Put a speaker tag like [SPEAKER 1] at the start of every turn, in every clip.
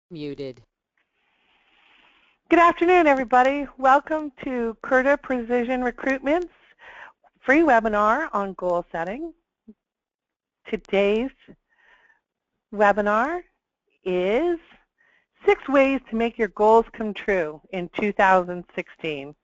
[SPEAKER 1] Muted.
[SPEAKER 2] Good afternoon, everybody. Welcome to CURTA Precision Recruitment's free webinar on goal setting. Today's webinar is 6 ways to make your goals come true in 2016.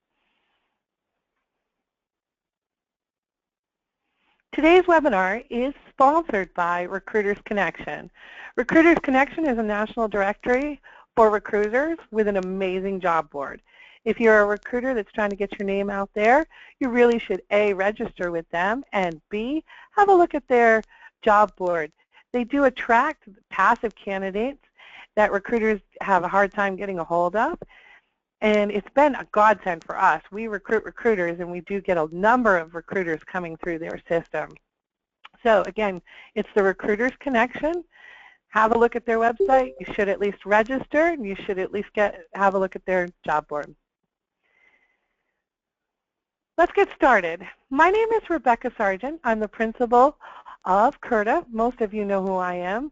[SPEAKER 2] Today's webinar is sponsored by Recruiters Connection. Recruiters Connection is a national directory for recruiters with an amazing job board. If you're a recruiter that's trying to get your name out there, you really should A, register with them, and B, have a look at their job board. They do attract passive candidates that recruiters have a hard time getting a hold of, and it's been a godsend for us. We recruit recruiters, and we do get a number of recruiters coming through their system. So again, it's the Recruiters Connection. Have a look at their website. You should at least register, and you should at least have a look at their job board. Let's get started. My name is Rebecca Sargeant. I'm the principal of CURTA. Most of you know who I am.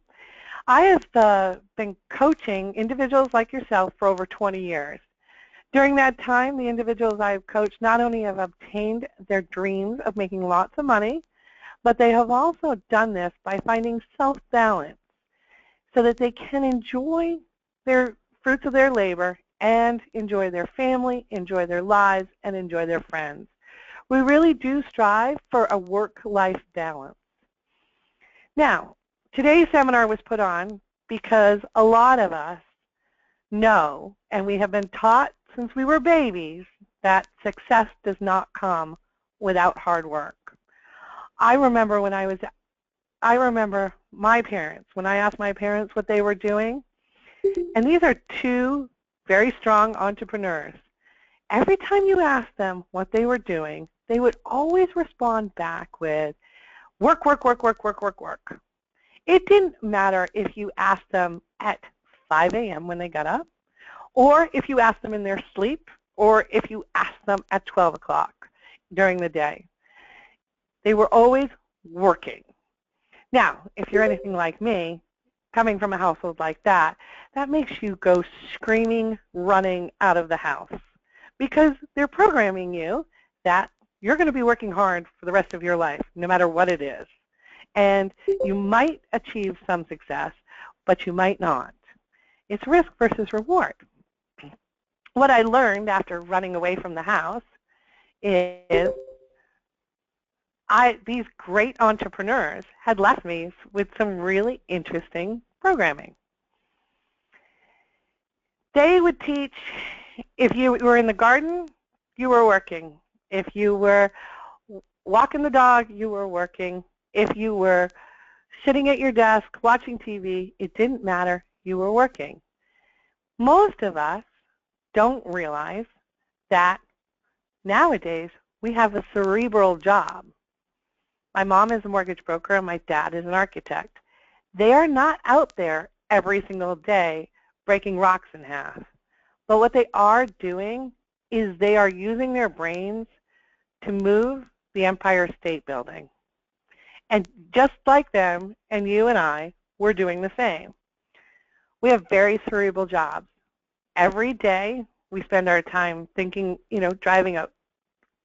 [SPEAKER 2] I have been coaching individuals like yourself for over 20 years. During that time, the individuals I've coached not only have obtained their dreams of making lots of money, but they have also done this by finding self-balance so that they can enjoy their fruits of their labor and enjoy their family, enjoy their lives, and enjoy their friends. We really do strive for a work-life balance. Now, today's seminar was put on because a lot of us know, and we have been taught since we were babies, that success does not come without hard work. I remember my parents, when I asked my parents what they were doing, and these are two very strong entrepreneurs. Every time you asked them what they were doing, they would always respond back with, work, work, work, work, work, work, work. It didn't matter if you asked them at 5 a.m. when they got up, or if you asked them in their sleep, or if you asked them at 12 o'clock during the day. They were always working. Now, if you're anything like me, coming from a household like that, that makes you go screaming, running out of the house because they're programming you that you're going to be working hard for the rest of your life, no matter what it is. And you might achieve some success, but you might not. It's risk versus reward. What I learned after running away from the house is these great entrepreneurs had left me with some really interesting programming. They would teach, if you were in the garden, you were working. If you were walking the dog, you were working. If you were sitting at your desk watching TV, it didn't matter, you were working. Most of us don't realize that nowadays we have a cerebral job. My mom is a mortgage broker and my dad is an architect. They are not out there every single day breaking rocks in half. But what they are doing is they are using their brains to move the Empire State Building. And just like them and you and I, we're doing the same. We have very cerebral jobs. Every day we spend our time thinking, driving a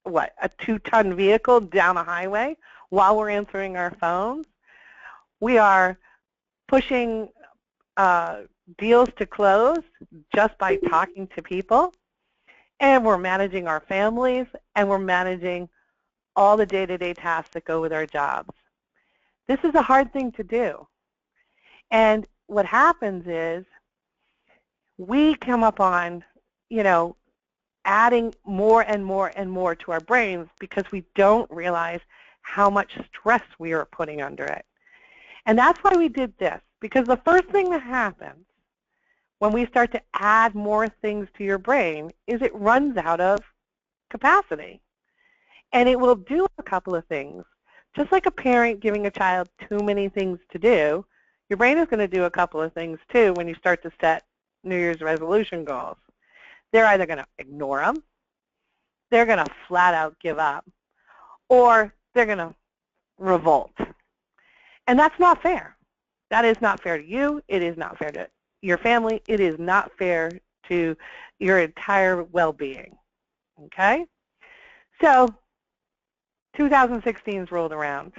[SPEAKER 2] 2-ton vehicle down a highway while we're answering our phones. We are pushing deals to close just by talking to people. And we're managing our families, and we're managing all the day-to-day tasks that go with our jobs. This is a hard thing to do. And what happens is we come up on, adding more and more and more to our brains because we don't realize how much stress we are putting under it. And that's why we did this, because the first thing that happens when we start to add more things to your brain is it runs out of capacity. And it will do a couple of things. Just like a parent giving a child too many things to do, your brain is going to do a couple of things too when you start to set New Year's resolution goals. They're either going to ignore them, they're going to flat out give up, or they're going to revolt. And that's not fair. That is not fair to you. It is not fair to your family. It is not fair to your entire well-being. Okay? So 2016's rolled around,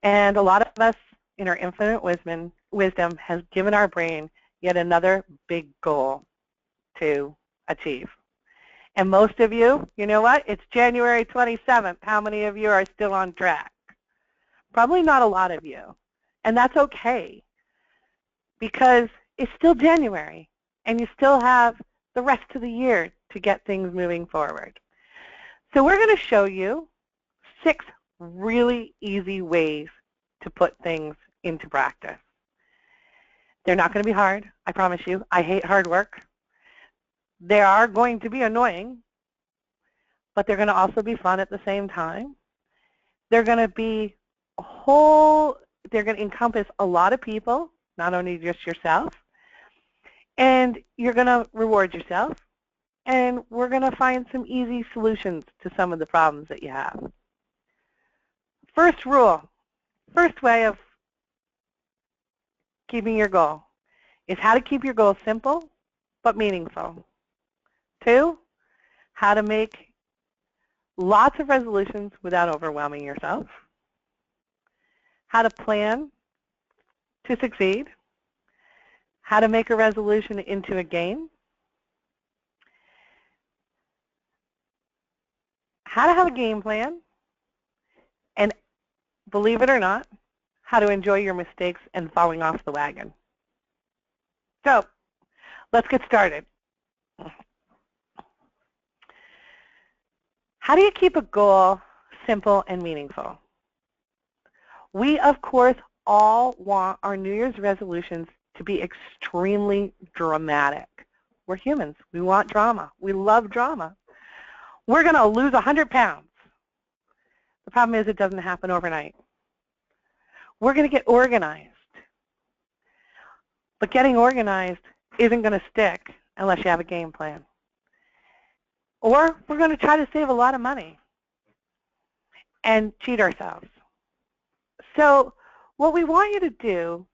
[SPEAKER 2] and a lot of us in our infinite wisdom has given our brain yet another big goal to achieve. And most of you, you know what? It's January 27th. How many of you are still on track? Probably not a lot of you. And that's okay, because it's still January, and you still have the rest of the year to get things moving forward. So we're going to show you 6 really easy ways to put things into practice. They're not going to be hard, I promise you. I hate hard work. They are going to be annoying, but they're going to also be fun at the same time. They're going to be they're going to encompass a lot of people, not only just yourself. And you're going to reward yourself. And we're going to find some easy solutions to some of the problems that you have. First rule, first way of keeping your goal is how to keep your goal simple but meaningful. 2, how to make lots of resolutions without overwhelming yourself. How to plan to succeed. How to make a resolution into a game. How to have a game plan. And believe it or not, how to enjoy your mistakes and falling off the wagon. So let's get started. How do you keep a goal simple and meaningful? We, of course, all want our New Year's resolutions to be extremely dramatic. We're humans. We want drama. We love drama. We're going to lose 100 pounds. The problem is it doesn't happen overnight. We're going to get organized. But getting organized isn't going to stick unless you have a game plan. Or we're going to try to save a lot of money and cheat ourselves. So what we want you to do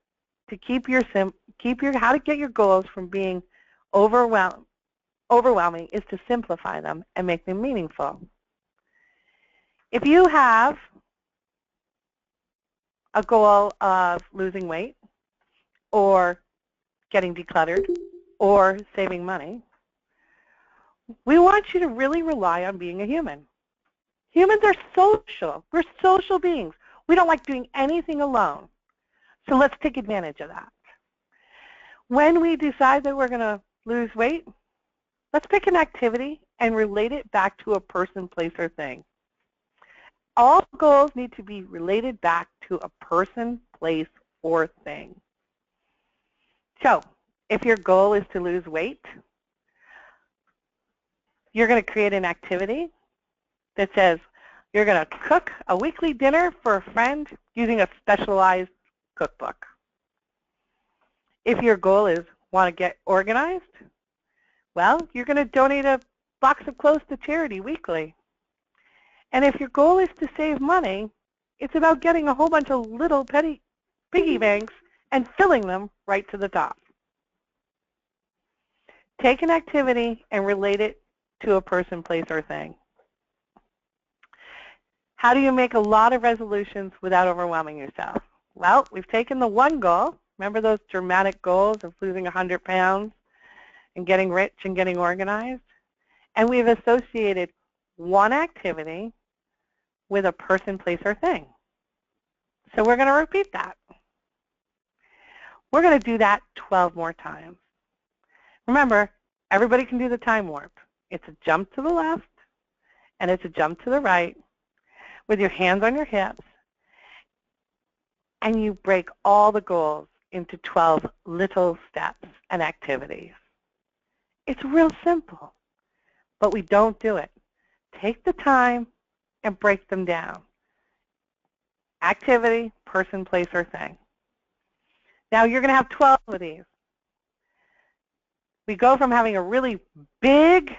[SPEAKER 2] to keep your how to get your goals from being overwhelming is to simplify them and make them meaningful. If you have a goal of losing weight or getting decluttered or saving money, we want you to really rely on being a human. Humans are social. We're social beings. We don't like doing anything alone. So let's take advantage of that. When we decide that we're going to lose weight, let's pick an activity and relate it back to a person, place, or thing. All goals need to be related back to a person, place, or thing. So if your goal is to lose weight, you're going to create an activity that says you're going to cook a weekly dinner for a friend using a specialized cookbook. If your goal is want to get organized, well, you're going to donate a box of clothes to charity weekly. And if your goal is to save money, it's about getting a whole bunch of little piggy banks and filling them right to the top. Take an activity and relate it to a person, place, or thing. How do you make a lot of resolutions without overwhelming yourself? Well, we've taken the one goal. Remember those dramatic goals of losing 100 pounds and getting rich and getting organized? And we've associated one activity with a person, place, or thing. So we're going to repeat that. We're going to do that 12 more times. Remember, everybody can do the time warp. It's a jump to the left, and it's a jump to the right with your hands on your hips, and you break all the goals into 12 little steps and activities. It's real simple, but we don't do it. Take the time and break them down. Activity, person, place, or thing. Now you're going to have 12 of these. We go from having a really big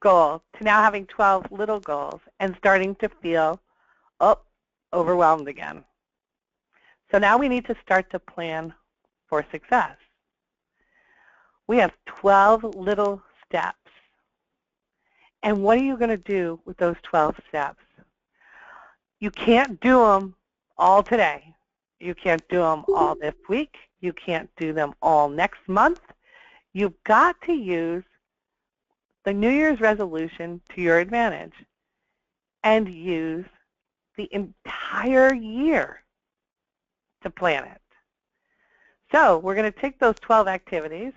[SPEAKER 2] goal to now having 12 little goals and starting to feel overwhelmed again. So now we need to start to plan for success. We have 12 little steps. And what are you going to do with those 12 steps? You can't do them all today. You can't do them all this week. You can't do them all next month. You've got to use the New Year's resolution to your advantage and use the entire year to plan it. So we're going to take those 12 activities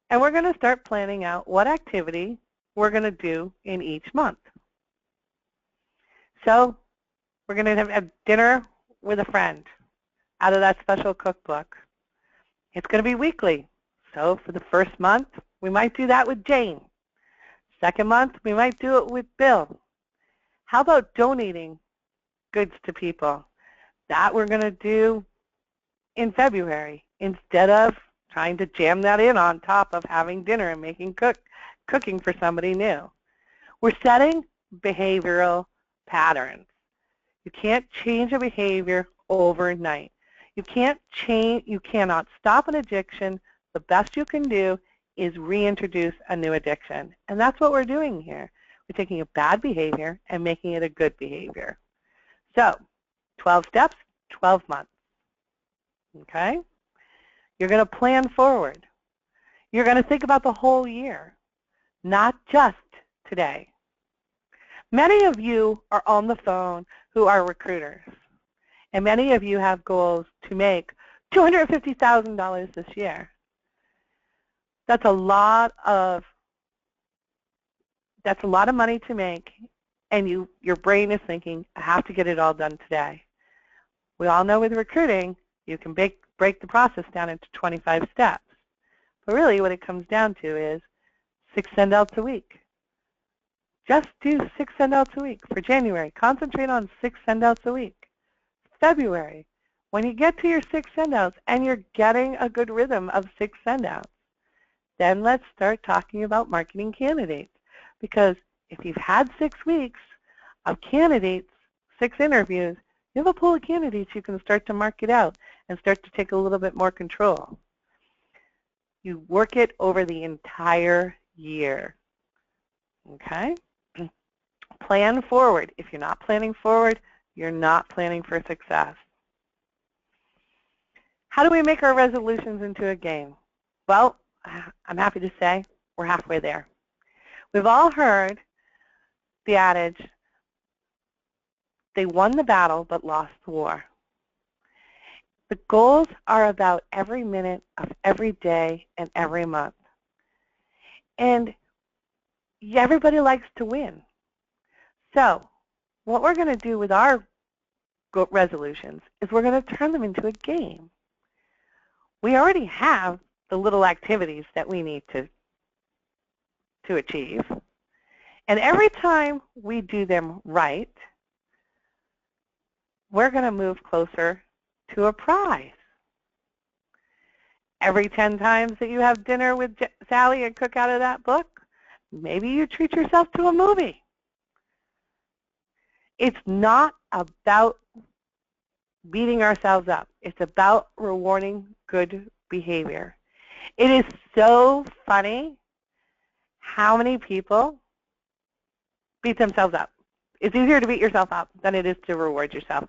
[SPEAKER 2] and we're going to start planning out what activity we're going to do in each month. So we're going to have dinner with a friend out of that special cookbook. It's going to be weekly. So for the first month, we might do that with Jane. Second month, we might do it with Bill. How about donating goods to people? That we're going to do in February instead of trying to jam that in on top of having dinner and making cooking for somebody new. We're setting behavioral patterns. You can't change a behavior overnight. You cannot stop an addiction. The best you can do is reintroduce a new addiction. And that's what we're doing here. We're taking a bad behavior and making it a good behavior. So 12 steps, 12 months. Okay? You're going to plan forward. You're going to think about the whole year, not just today. Many of you are on the phone who are recruiters, and many of you have goals to make $250,000 this year. That's a lot of money to make, and your brain is thinking, I have to get it all done today. We all know with recruiting, you can break the process down into 25 steps. But really what it comes down to is 6 send-outs a week. Just do 6 send-outs a week. For January, concentrate on 6 send-outs a week. February, when you get to your 6 send-outs and you're getting a good rhythm of 6 send-outs, then let's start talking about marketing candidates. Because if you've had 6 weeks of candidates, 6 interviews, you have a pool of candidates you can start to market out and start to take a little bit more control. You work it over the entire year. Okay? Plan forward. If you're not planning forward, you're not planning for success. How do we make our resolutions into a game? Well, I'm happy to say we're halfway there. We've all heard the adage, they won the battle but lost the war. The goals are about every minute of every day and every month. And everybody likes to win. So what we're going to do with our resolutions is we're going to turn them into a game. We already have the little activities that we need to achieve. And every time we do them right, we're going to move closer to a prize. Every 10 times that you have dinner with Sally and cook out of that book, maybe you treat yourself to a movie. It's not about beating ourselves up. It's about rewarding good behavior. It is so funny how many people beat themselves up. It's easier to beat yourself up than it is to reward yourself.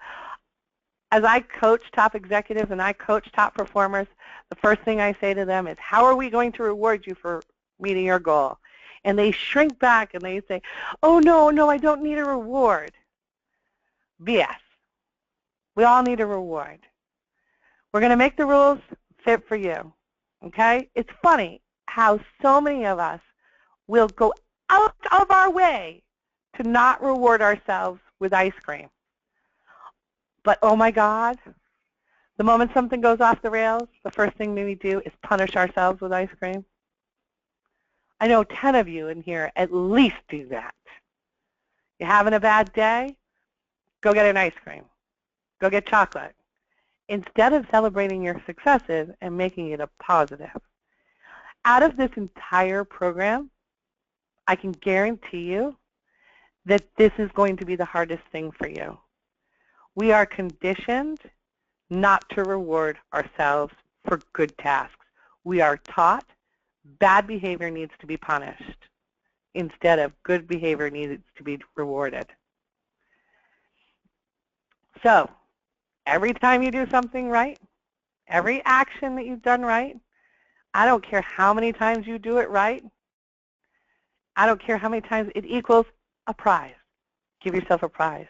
[SPEAKER 2] As I coach top executives and I coach top performers, the first thing I say to them is, how are we going to reward you for meeting your goal? And they shrink back and they say, oh, no, I don't need a reward. BS. We all need a reward. We're going to make the rules fit for you. Okay? It's funny how so many of us will go out of our way to not reward ourselves with ice cream. But oh my God, the moment something goes off the rails, the first thing we do is punish ourselves with ice cream. I know 10 of you in here at least do that. You're having a bad day? Go get an ice cream. Go get chocolate. Instead of celebrating your successes and making it a positive. Out of this entire program, I can guarantee you that this is going to be the hardest thing for you. We are conditioned not to reward ourselves for good tasks. We are taught Bad behavior needs to be punished instead of good behavior needs to be rewarded. So every time you do something right, every action that you've done right, I don't care how many times you do it right, I don't care how many times, it equals a prize. Give yourself a prize.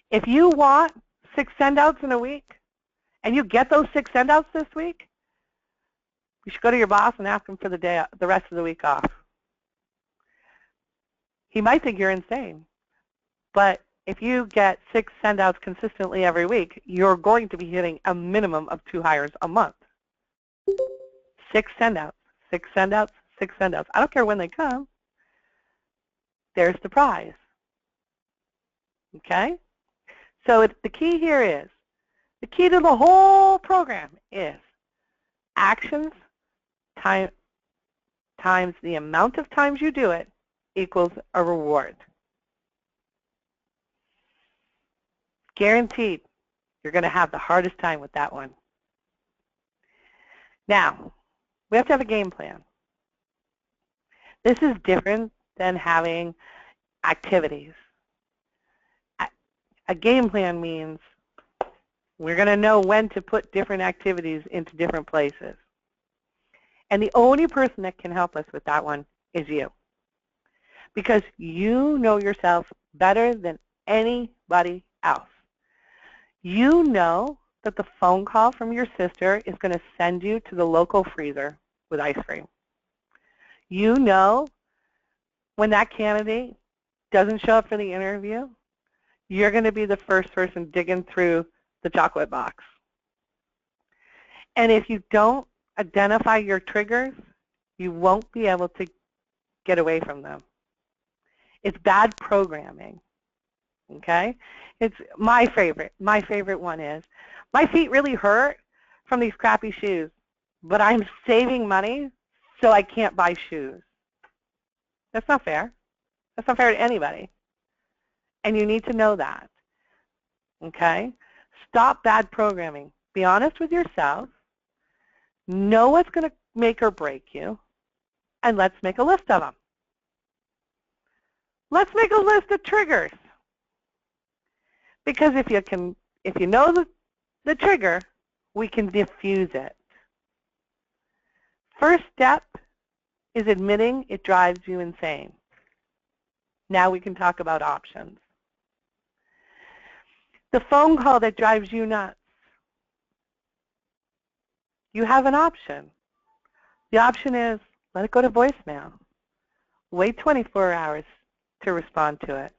[SPEAKER 2] If you want 6 send-outs in a week and you get those 6 send-outs this week, you should go to your boss and ask him for the rest of the week off. He might think you're insane, but if you get 6 send-outs consistently every week, you're going to be hitting a minimum of 2 hires a month. 6 send-outs, 6 send-outs, 6 send-outs. I don't care when they come. There's the prize. Okay? So the key here is, the key to the whole program is actions times the amount of times you do it equals a reward. Guaranteed, you're going to have the hardest time with that one. Now, we have to have a game plan. This is different than having activities. A game plan means we're going to know when to put different activities into different places. And the only person that can help us with that one is you. Because you know yourself better than anybody else. You know that the phone call from your sister is going to send you to the local freezer with ice cream. You know when that candidate doesn't show up for the interview, you're going to be the first person digging through the chocolate box. And if you don't identify your triggers, you won't be able to get away from them. It's bad programming. Okay? It's my favorite. My favorite one is, my feet really hurt from these crappy shoes, but I'm saving money so I can't buy shoes. That's not fair. That's not fair to anybody. And you need to know that. Okay? Stop bad programming. Be honest with yourself. Know what's going to make or break you. And let's make a list of them. Let's make a list of triggers. Because if you know the trigger, we can diffuse it. First step is admitting it drives you insane. Now we can talk about options. The phone call that drives you nuts. You have an option. The option is let it go to voicemail. Wait 24 hours to respond to it.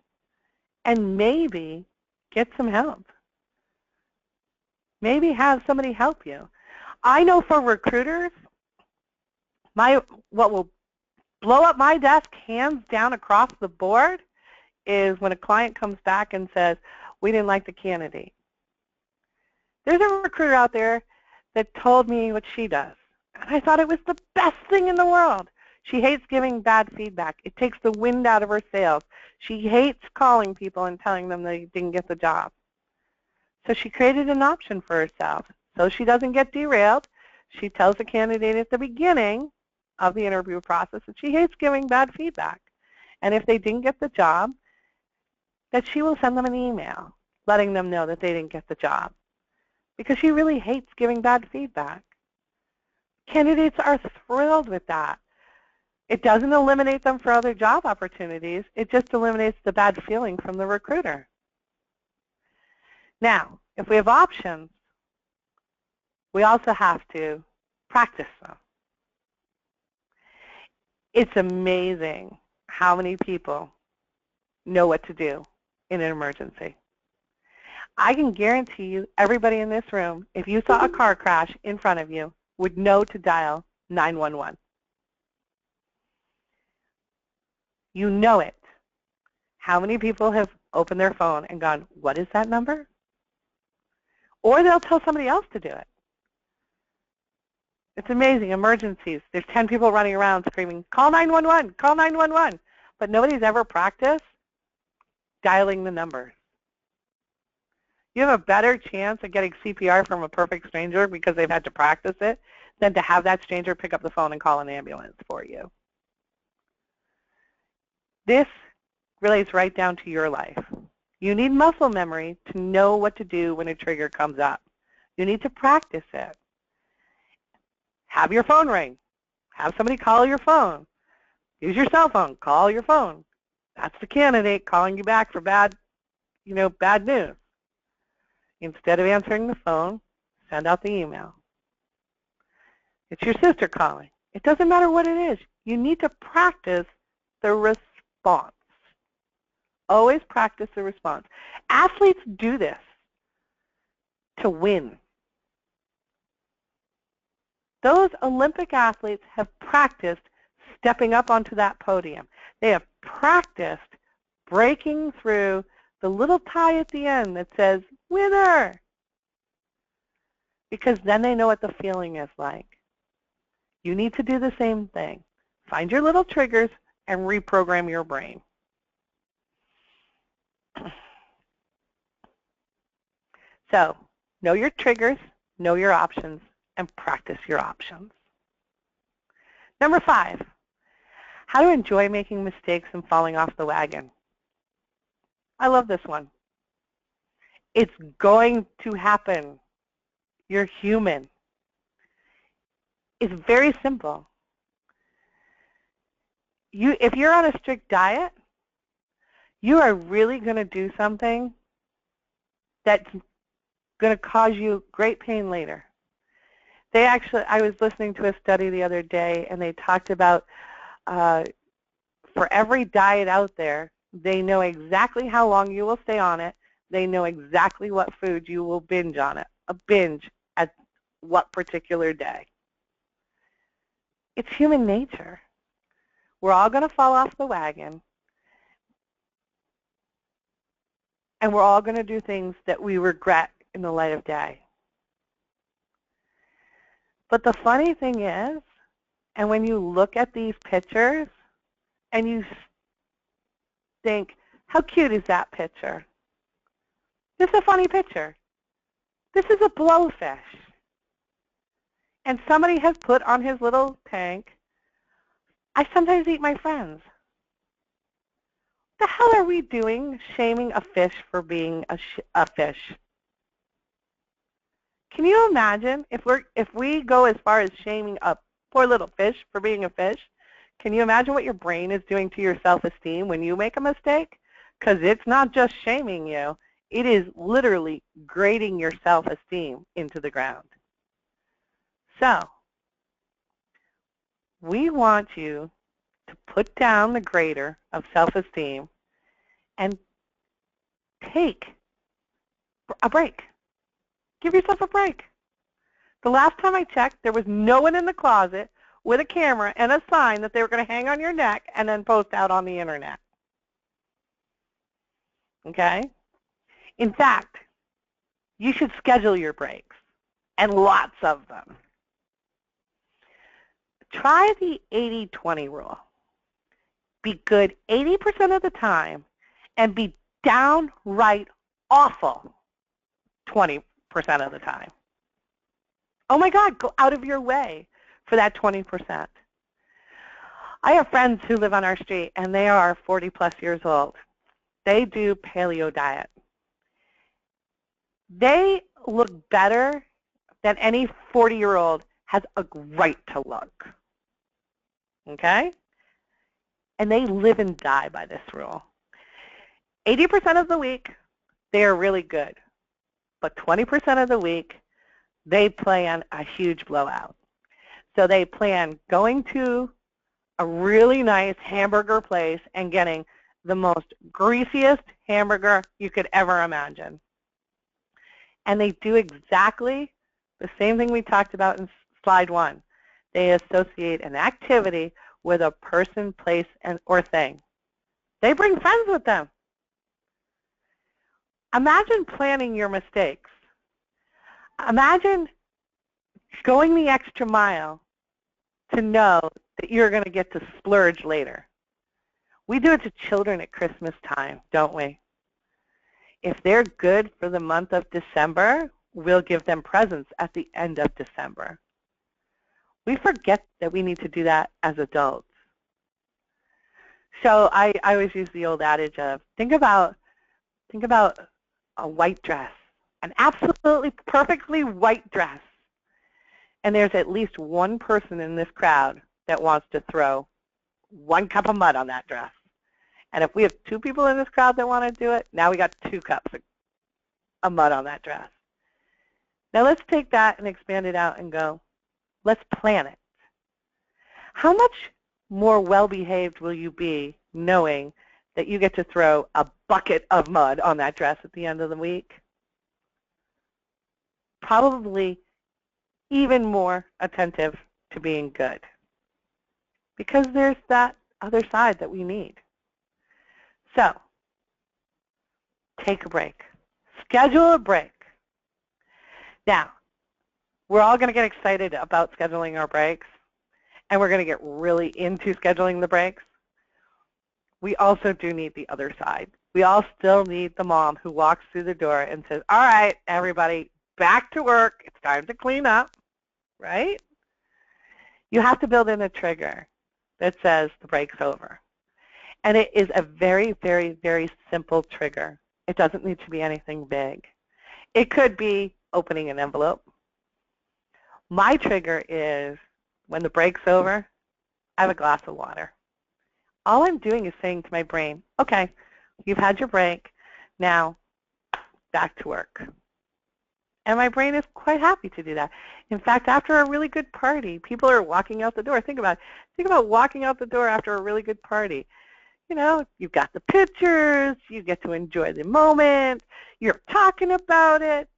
[SPEAKER 2] And maybe get some help. Maybe have somebody help you. I know for recruiters, what will blow up my desk hands down across the board is when a client comes back and says, we didn't like the candidate. There's a recruiter out there that told me what she does. And I thought it was the best thing in the world. She hates giving bad feedback. It takes the wind out of her sails. She hates calling people and telling them they didn't get the job. So she created an option for herself. So she doesn't get derailed. She tells the candidate at the beginning of the interview process that she hates giving bad feedback. And if they didn't get the job, that she will send them an email letting them know that they didn't get the job. Because she really hates giving bad feedback. Candidates are thrilled with that. It doesn't eliminate them for other job opportunities. It just eliminates the bad feeling from the recruiter. Now, if we have options, we also have to practice them. It's amazing how many people know what to do in an emergency. I can guarantee you, everybody in this room, if you saw a car crash in front of you, would know to dial 911. You know it. How many people have opened their phone and gone, what is that number? Or they'll tell somebody else to do it. It's amazing, emergencies. There's 10 people running around screaming, call 911, call 911. But nobody's ever practiced dialing the numbers. You have a better chance of getting CPR from a perfect stranger because they've had to practice it than to have that stranger pick up the phone and call an ambulance for you. This relates right down to your life. You need muscle memory to know what to do when a trigger comes up. You need to practice it. Have your phone ring. Have somebody call your phone. Use your cell phone. Call your phone. That's the candidate calling you back for bad news. Instead of answering the phone, send out the email. It's your sister calling. It doesn't matter what it is. You need to practice the response. Always practice the response. Athletes do this to win. Those Olympic athletes have practiced stepping up onto that podium. They have practiced breaking through the little tie at the end that says, winner, because then they know what the feeling is like. You need to do the same thing. Find your little triggers and reprogram your brain. So, know your triggers, know your options, and practice your options. Number 5, how to enjoy making mistakes and falling off the wagon. I love this one. It's going to happen. You're human. It's very simple. If you're on a strict diet, you are really going to do something that's going to cause you great pain later. I was listening to a study the other day, and they talked about for every diet out there, they know exactly how long you will stay on it. They know exactly what food you will binge on it, a binge at what particular day. It's human nature. We're all going to fall off the wagon, and we're all going to do things that we regret in the light of day. But the funny thing is, and when you look at these pictures and you think, how cute is that picture? This is a funny picture. This is a blowfish. And somebody has put on his little tank, I sometimes eat my friends. What the hell are we doing shaming a fish for being a fish? Can you imagine if we go as far as shaming a poor little fish for being a fish? Can you imagine what your brain is doing to your self-esteem when you make a mistake? Because it's not just shaming you. It is literally grading your self-esteem into the ground. So, we want you to put down the grader of self-esteem and take a break. Give yourself a break. The last time I checked, there was no one in the closet with a camera and a sign that they were going to hang on your neck and then post out on the internet. Okay? In fact, you should schedule your breaks, and lots of them. Try the 80-20 rule. Be good 80% of the time and be downright awful 20% of the time. Oh my God, go out of your way for that 20%. I have friends who live on our street, and they are 40-plus years old. They do paleo diet. They look better than any 40-year-old has a right to look. Okay? And they live and die by this rule. 80% of the week, they are really good. But 20% of the week, they plan a huge blowout. So they plan going to a really nice hamburger place and getting the most greasiest hamburger you could ever imagine. And they do exactly the same thing we talked about in slide 1. They associate an activity with a person, place, or thing. They bring friends with them. Imagine planning your mistakes. Imagine going the extra mile to know that you're going to get to splurge later. We do it to children at Christmas time, don't we? If they're good for the month of December, we'll give them presents at the end of December. We forget that we need to do that as adults. So I always use the old adage of think about a white dress, an absolutely perfectly white dress, and there's at least one person in this crowd that wants to throw 1 cup of mud on that dress. And if we have 2 people in this crowd that want to do it, now we got 2 cups of mud on that dress. Now let's take that and expand it out and go, let's plan it. How much more well-behaved will you be knowing that you get to throw a bucket of mud on that dress at the end of the week? Probably even more attentive to being good, because there's that other side that we need. So take a break. Schedule a break. Now, we're all going to get excited about scheduling our breaks, and we're going to get really into scheduling the breaks. We also do need the other side. We all still need the mom who walks through the door and says, all right, everybody, back to work. It's time to clean up, right? You have to build in a trigger that says the break's over. And it is a very, very, very simple trigger. It doesn't need to be anything big. It could be opening an envelope. My trigger is when the break's over, I have a glass of water. All I'm doing is saying to my brain, okay, you've had your break, now back to work. And my brain is quite happy to do that. In fact, after a really good party, people are walking out the door. Think about it. Think about walking out the door after a really good party. You know, you've got the pictures, you get to enjoy the moment, you're talking about it.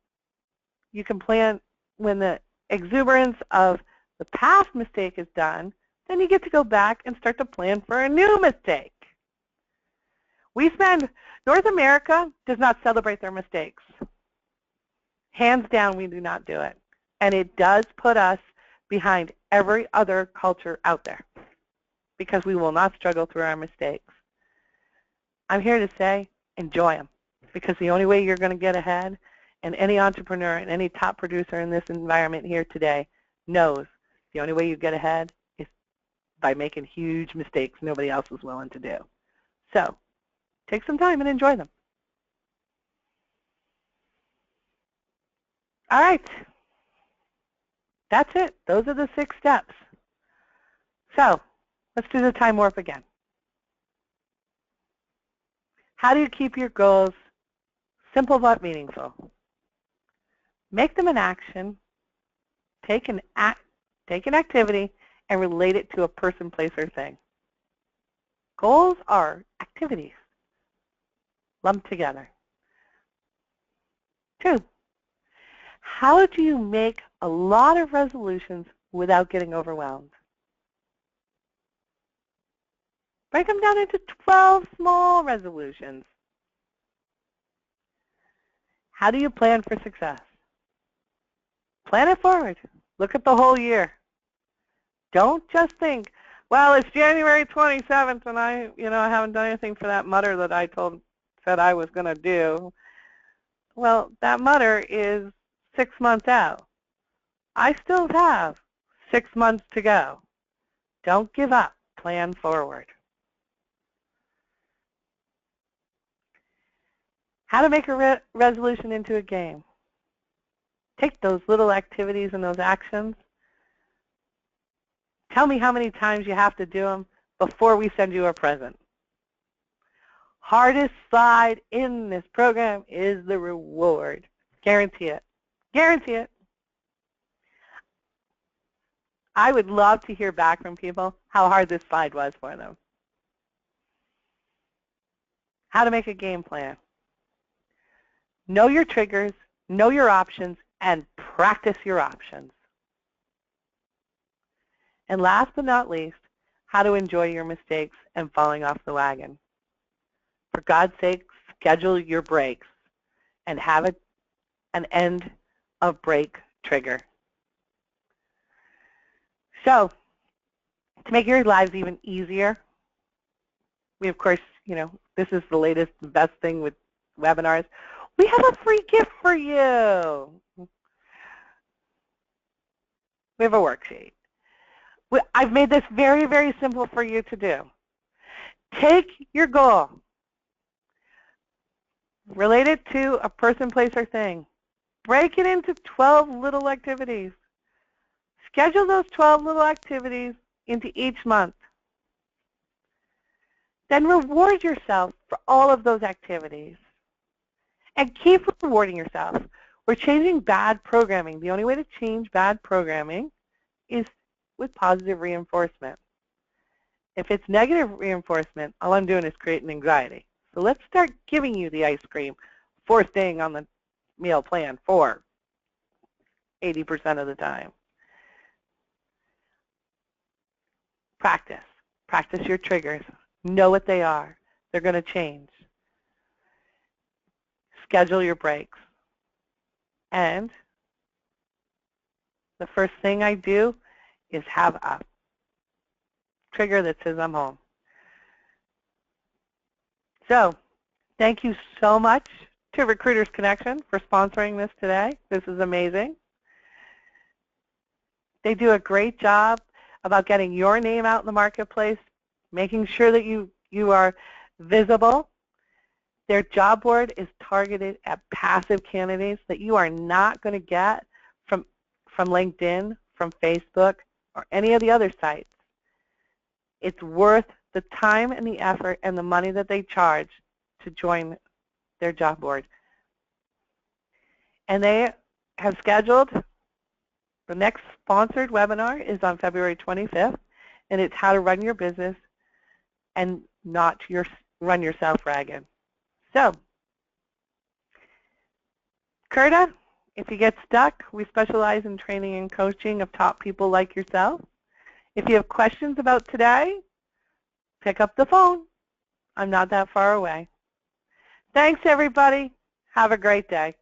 [SPEAKER 2] You can plan when the exuberance of the past mistake is done, then you get to go back and start to plan for a new mistake. North America does not celebrate their mistakes. Hands down, we do not do it. And it does put us behind every other culture out there because we will not struggle through our mistakes. I'm here to say, enjoy them, because the only way you're going to get ahead, and any entrepreneur and any top producer in this environment here today knows the only way you get ahead is by making huge mistakes nobody else is willing to do. So take some time and enjoy them. All right. That's it. Those are the 6 steps. So let's do the time warp again. How do you keep your goals simple but meaningful? Make them an action, take an activity, and relate it to a person, place, or thing. Goals are activities lumped together. 2, how do you make a lot of resolutions without getting overwhelmed? Break them down into 12 small resolutions. How do you plan for success? Plan it forward. Look at the whole year. Don't just think, well, it's January 27th and I haven't done anything for that mutter that I said I was going to do. Well, that mutter is 6 months out. I still have 6 months to go. Don't give up. Plan forward. How to make a resolution into a game. Take those little activities and those actions. Tell me how many times you have to do them before we send you a present. Hardest slide in this program is the reward. Guarantee it. Guarantee it. I would love to hear back from people how hard this slide was for them. How to make a game plan. Know your triggers, know your options, and practice your options. And last but not least, how to enjoy your mistakes and falling off the wagon. For God's sake, schedule your breaks and have an end of break trigger. So, to make your lives even easier, we of course, this is the latest and best thing with webinars. We have a free gift for you. We have a worksheet. I've made this very, very simple for you to do. Take your goal, relate it to a person, place, or thing. Break it into 12 little activities. Schedule those 12 little activities into each month. Then reward yourself for all of those activities. And keep rewarding yourself. We're changing bad programming. The only way to change bad programming is with positive reinforcement. If it's negative reinforcement, all I'm doing is creating anxiety. So let's start giving you the ice cream, fourth thing on the meal plan for 80% of the time. Practice. Practice your triggers. Know what they are. They're going to change. Schedule your breaks. And the first thing I do is have a trigger that says I'm home. So thank you so much to Recruiters Connection for sponsoring this today. This is amazing. They do a great job about getting your name out in the marketplace, making sure that you are visible. Their job board is targeted at passive candidates that you are not going to get from LinkedIn, from Facebook, or any of the other sites. It's worth the time and the effort and the money that they charge to join their job board. And they have scheduled the next sponsored webinar is on February 25th, and it's how to run your business and not run yourself ragged. So, Curta, if you get stuck, we specialize in training and coaching of top people like yourself. If you have questions about today, pick up the phone. I'm not that far away. Thanks, everybody. Have a great day.